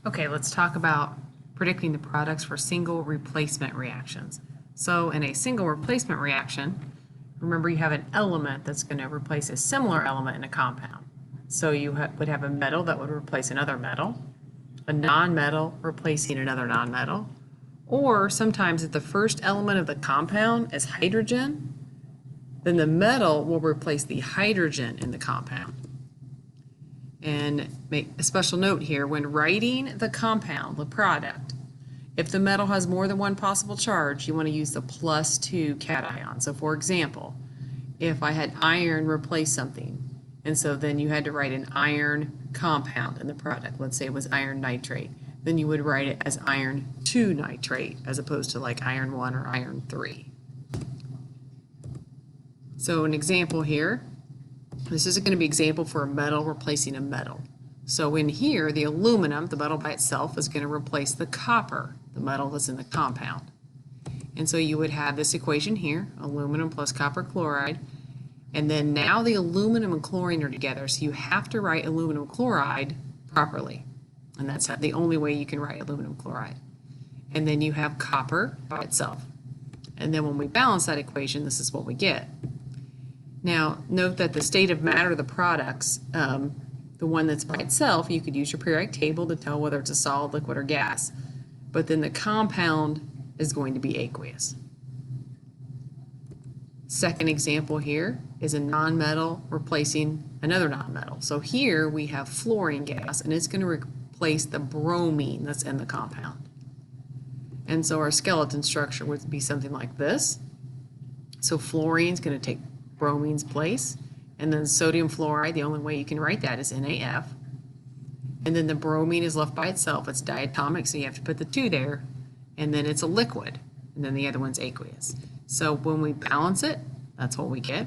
Okay, let's talk about predicting the products for single replacement reactions. So in a single replacement reaction, remember you have an element that's going to replace a similar element in a compound. So you would have a metal that would replace another metal, a non-metal replacing another non-metal, or sometimes if the first element of the compound is hydrogen, then the metal will replace the hydrogen in the compound. And make a special note here, when writing the compound, the product, if the metal has more than one possible charge, you want to use the +2 cation. So for example, if I had iron replace something, and so then you had to write an iron compound in the product, let's say it was iron nitrate, then you would write it as iron 2 nitrate as opposed to like iron 1 or iron 3. So an example here, this is going to be an example for a metal replacing a metal. So in here, the aluminum, the metal by itself, is going to replace the copper, the metal that's in the compound. And so you would have this equation here, aluminum plus copper chloride, and then now the aluminum and chlorine are together, so you have to write aluminum chloride properly. And that's the only way you can write aluminum chloride. And then you have copper by itself. And then when we balance that equation, this is what we get. Now, note that the state of matter of the products, the one that's by itself, you could use your periodic table to tell whether it's a solid, liquid, or gas. But then the compound is going to be aqueous. Second example here is a nonmetal replacing another nonmetal. So here we have fluorine gas, and it's going to replace the bromine that's in the compound. And so our skeleton structure would be something like this. So fluorine is going to take bromine's place, and then sodium fluoride, the only way you can write that is NaF. And then the bromine is left by itself. It's diatomic, so you have to put the 2 there, and then it's a liquid, and then the other one's aqueous. So when we balance it, that's what we get.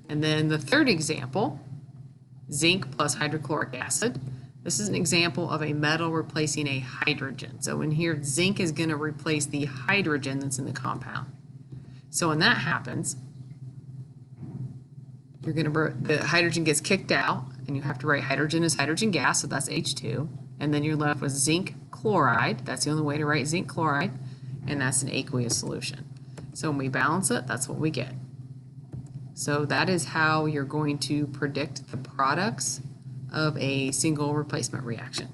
And then the third example, zinc plus hydrochloric acid. This is an example of a metal replacing a hydrogen. So in here, zinc is going to replace the hydrogen that's in the compound. So when that happens, the hydrogen gets kicked out, and you have to write hydrogen as hydrogen gas, so that's H2. And then you're left with zinc chloride. That's the only way to write zinc chloride, and that's an aqueous solution. So when we balance it, that's what we get. So that is how you're going to predict the products of a single replacement reaction.